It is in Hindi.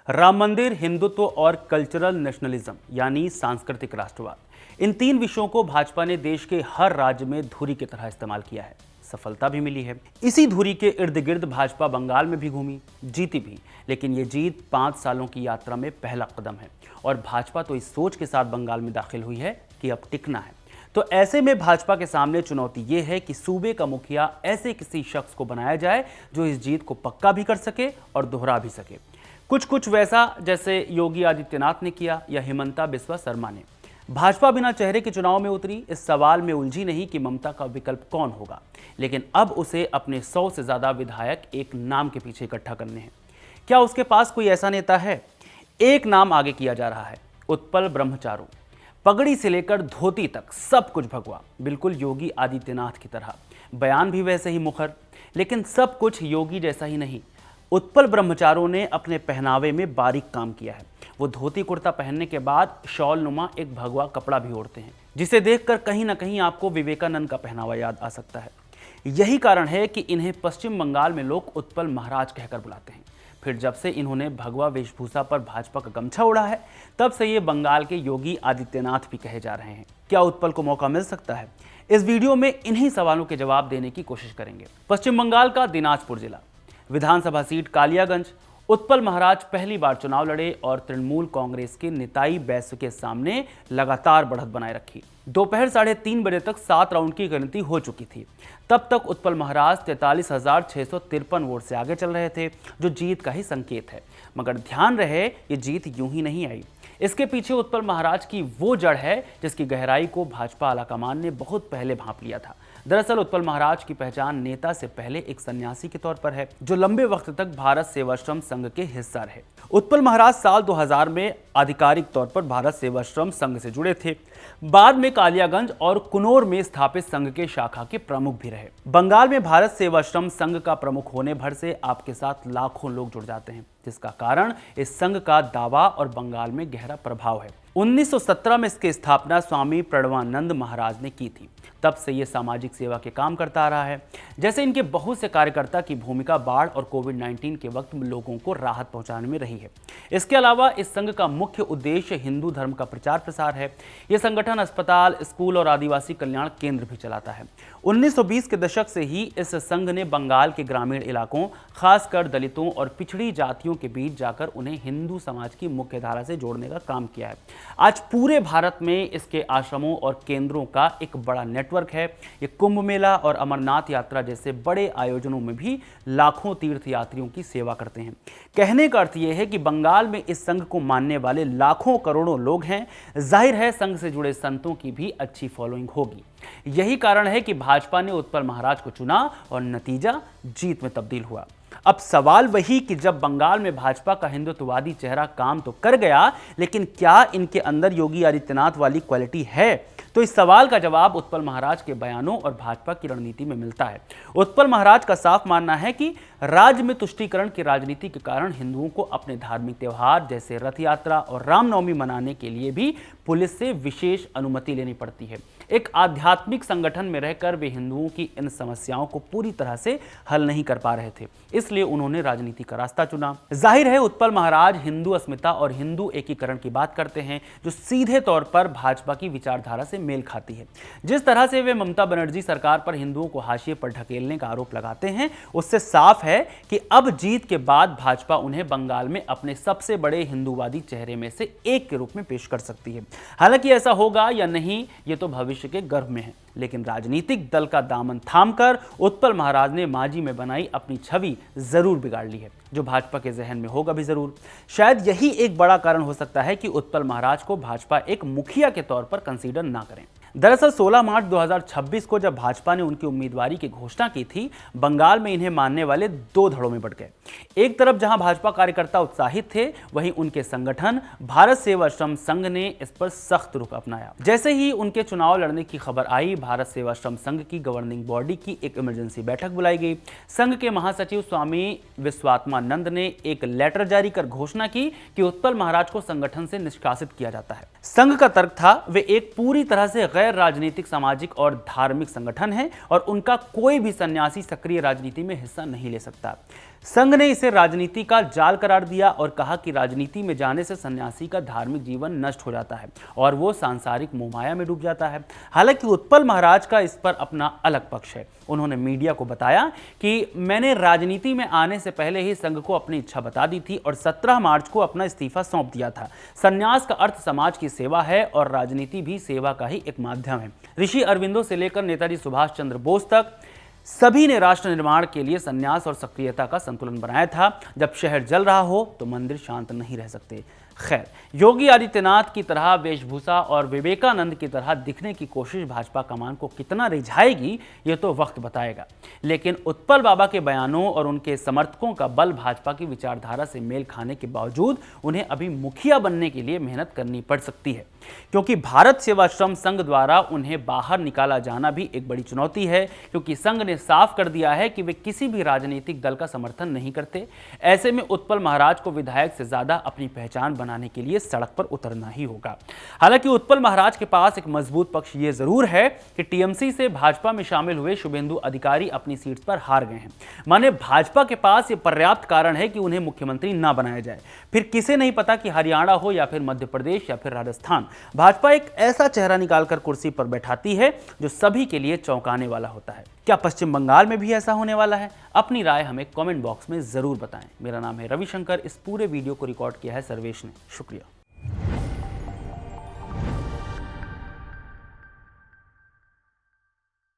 राम मंदिर, हिंदुत्व और कल्चरल नेशनलिज्म यानी सांस्कृतिक राष्ट्रवाद, इन तीन विषयों को भाजपा ने देश के हर राज्य में धुरी की तरह इस्तेमाल किया है। सफलता भी मिली है। इसी धुरी के इर्द गिर्द भाजपा बंगाल में भी घूमी, जीती भी, लेकिन ये जीत 5 सालों की यात्रा में पहला कदम है और भाजपा तो इस सोच के साथ बंगाल में दाखिल हुई है कि अब टिकना है। तो ऐसे में भाजपा के सामने चुनौती ये है कि सूबे का मुखिया ऐसे किसी शख्स को बनाया जाए जो इस जीत को पक्का भी कर सके और दोहरा भी सके। कुछ वैसा जैसे योगी आदित्यनाथ ने किया या हिमंता बिस्वा शर्मा ने। भाजपा बिना चेहरे के चुनाव में उतरी, इस सवाल में उलझी नहीं कि ममता का विकल्प कौन होगा, लेकिन अब उसे अपने 100 से ज्यादा विधायक एक नाम के पीछे इकट्ठा करने हैं। क्या उसके पास कोई ऐसा नेता है? एक नाम आगे किया जा रहा है, उत्पल ब्रह्मचारू। पगड़ी से लेकर धोती तक सब कुछ भगवा, बिल्कुल योगी आदित्यनाथ की तरह। बयान भी वैसे ही मुखर, लेकिन सब कुछ योगी जैसा ही नहीं। उत्पल ब्रह्मचारू ने अपने पहनावे में बारीक काम किया है। वो धोती कुर्ता पहनने के बाद शॉल नुमा एक भगवा कपड़ा भी ओढ़ते हैं, जिसे देखकर कहीं ना कहीं आपको विवेकानंद का पहनावा याद आ सकता है। यही कारण है कि इन्हें पश्चिम बंगाल में लोग उत्पल महाराज कहकर बुलाते हैं। फिर जब से इन्होंने भगवा वेशभूषा पर भाजपा का गमछा ओढ़ा है, तब से ये बंगाल के योगी आदित्यनाथ भी कहे जा रहे हैं। क्या उत्पल को मौका मिल सकता है? इस वीडियो में इन्हीं सवालों के जवाब देने की कोशिश करेंगे। पश्चिम बंगाल का दिनाजपुर जिला, विधानसभा सीट कालियागंज। उत्पल महाराज पहली बार चुनाव लड़े और तृणमूल कांग्रेस के निताई बैसु के सामने लगातार बढ़त बनाए रखी। दोपहर 3:30 बजे तक 7 राउंड की गिनती हो चुकी थी। तब तक उत्पल महाराज 43,653 वोट से आगे चल रहे थे, जो जीत का ही संकेत है। मगर ध्यान रहे, ये जीत यूं ही नहीं आई। इसके पीछे उत्पल महाराज की वो जड़ है जिसकी गहराई को भाजपा आलाकमान ने बहुत पहले भांप लिया था। दरअसल उत्पल महाराज की पहचान नेता से पहले एक सन्यासी के तौर पर है, जो लंबे वक्त तक भारत सेवाश्रम संघ के हिस्सा रहे। उत्पल महाराज साल 2000 में आधिकारिक तौर पर भारत सेवाश्रम संघ से जुड़े थे। बाद में कालियागंज और कुनोर में स्थापित संघ के शाखा के प्रमुख भी रहे। बंगाल में भारत सेवाश्रम संघ का प्रमुख होने भर से आपके साथ लाखों लोग जुड़ जाते हैं, जिसका कारण इस संघ का दावा और बंगाल में गहरा प्रभाव है। 1917 में इसकी स्थापना स्वामी प्रणवानंद महाराज ने की थी। तब से ये सामाजिक सेवा के काम करता आ रहा है। जैसे इनके बहुत से कार्यकर्ता की भूमिका बाढ़ और कोविड-19 के वक्त लोगों को राहत पहुंचाने में रही है। इसके अलावा इस संघ का मुख्य उद्देश्य हिंदू धर्म का प्रचार प्रसार है। यह संगठन अस्पताल, स्कूल और आदिवासी कल्याण केंद्र भी चलाता है। 1920 के दशक से ही इस संघ ने बंगाल के ग्रामीण इलाकों, खासकर दलितों और पिछड़ी जातियों के बीच जाकर उन्हें हिंदू समाज की मुख्य धारा से जोड़ने का काम किया है। आज पूरे भारत में इसके आश्रमों और केंद्रों का एक बड़ा नेटवर्क है। ये कुंभ मेला और अमरनाथ यात्रा जैसे बड़े आयोजनों में भी लाखों तीर्थयात्रियों की सेवा करते हैं। कहने का अर्थ यह है कि बंगाल में इस संघ को मानने वाले लाखों करोड़ों लोग हैं। जाहिर है संघ से जुड़े संतों की भी अच्छी फॉलोइंग होगी। यही कारण है कि भाजपा ने उत्पल महाराज को चुना और नतीजा जीत में तब्दील हुआ। अब सवाल वही कि जब बंगाल में भाजपा का हिंदुत्ववादी चेहरा काम तो कर गया, लेकिन क्या इनके अंदर योगी आदित्यनाथ वाली क्वालिटी है? तो इस सवाल का जवाब उत्पल महाराज के बयानों और भाजपा की रणनीति में मिलता है। उत्पल महाराज का साफ मानना है कि राज्य में तुष्टीकरण की राजनीति के कारण हिंदुओं को अपने धार्मिक त्योहार जैसे रथ यात्रा और रामनवमी मनाने के लिए भी पुलिस से विशेष अनुमति लेनी पड़ती है। एक आध्यात्मिक संगठन में रहकर वे हिंदुओं की इन समस्याओं को पूरी तरह से हल नहीं कर पा रहे थे, इसलिए उन्होंने राजनीति का रास्ता चुना। जाहिर है उत्पल महाराज हिंदू अस्मिता और हिंदू एकीकरण की बात करते हैं, जो सीधे तौर पर भाजपा की विचारधारा से मेल खाती है। जिस तरह से वे ममता बनर्जी सरकार पर हिंदुओं को हाशिए पर ढकेलने का आरोप लगाते हैं, उससे साफ है कि अब जीत के बाद भाजपा उन्हें बंगाल में अपने सबसे बड़े हिंदूवादी चेहरे में से एक के रूप में पेश कर सकती है। हालांकि ऐसा होगा या नहीं, ये तो भविष्य के गर्भ में है, लेकिन राजनीतिक दल का दामन थामकर उत्पल महाराज ने माजी में बनाई अपनी छवि जरूर बिगाड़ ली है, जो भाजपा के जहन में होगा भी जरूर। शायद यही एक बड़ा कारण हो सकता है कि उत्पल महाराज को भाजपा एक मुखिया के तौर पर कंसीडर ना करें। दरअसल 16 मार्च 2026 को जब भाजपा ने उनकी उम्मीदवारी की घोषणा की थी, बंगाल में इन्हें मानने वाले 2 धड़ों में बंट गए। एक तरफ जहां भाजपा कार्यकर्ता उत्साहित थे, वहीं उनके संगठन भारत सेवाश्रम संघ ने इस पर सख्त रुख अपनाया। जैसे ही उनके चुनाव लड़ने की खबर आई, भारत सेवाश्रम संघ की गवर्निंग बॉडी की एक इमरजेंसी बैठक बुलाई गई। संघ के महासचिव स्वामी विश्वात्मानंद ने एक लेटर जारी कर घोषणा की कि उत्पल महाराज को संगठन से निष्कासित किया जाता है। संघ का तर्क था, वे एक पूरी तरह से गैर राजनीतिक, सामाजिक और धार्मिक संगठन है और उनका कोई भी सन्यासी सक्रिय राजनीति में हिस्सा नहीं ले सकता। संघ ने इसे राजनीति का जाल करार दिया और कहा कि राजनीति में जाने से सन्यासी का धार्मिक जीवन नष्ट हो जाता है और वो सांसारिक मोहमाया में डूब जाता है। हालांकि उत्पल महाराज का इस पर अपना अलग पक्ष है। उन्होंने मीडिया को बताया कि मैंने राजनीति में आने से पहले ही संघ को अपनी इच्छा बता दी थी और 17 मार्च को अपना इस्तीफा सौंप दिया था। संन्यास का अर्थ समाज की सेवा है और राजनीति भी सेवा का ही एक माध्यम है। ऋषि अरविंदो से लेकर नेताजी सुभाष चंद्र बोस तक सभी ने राष्ट्र निर्माण के लिए संन्यास और सक्रियता का संतुलन बनाया था। जब शहर जल रहा हो तो मंदिर शांत नहीं रह सकते। खैर, योगी आदित्यनाथ की तरह वेशभूषा और विवेकानंद की तरह दिखने की कोशिश भाजपा कमान को कितना रिझाएगी ये तो वक्त बताएगा। लेकिन उत्पल बाबा के बयानों और उनके समर्थकों का बल भाजपा की विचारधारा से मेल खाने के बावजूद उन्हें अभी मुखिया बनने के लिए मेहनत करनी पड़ सकती है, क्योंकि भारत सेवाश्रम संघ द्वारा उन्हें बाहर निकाला जाना भी एक बड़ी चुनौती है, क्योंकि संघ ने साफ कर दिया है कि वे किसी भी राजनीतिक दल का समर्थन नहीं करते। ऐसे में उत्पल महाराज को विधायक से ज्यादा अपनी पहचान बनाने के लिए सड़क पर उतरना ही होगा। हालांकि उत्पल महाराज के पास एक मजबूत पक्ष यह जरूर है कि टीएमसी से भाजपा में शामिल हुए शुभेंदु अधिकारी अपनी सीट पर हार गए हैं। माने भाजपा के पास यह पर्याप्त कारण है कि उन्हें मुख्यमंत्री ना बनाया जाए। फिर किसे नहीं पता कि हरियाणा हो या फिर मध्य प्रदेश या फिर राजस्थान, भाजपा एक ऐसा चेहरा निकालकर कुर्सी पर बैठाती है जो सभी के लिए चौंकाने वाला होता है। क्या पश्चिम बंगाल में भी ऐसा होने वाला है? अपनी राय हमें कमेंट बॉक्स में जरूर बताएं। मेरा नाम है रविशंकर। इस पूरे वीडियो को रिकॉर्ड किया है सर्वेश ने। शुक्रिया।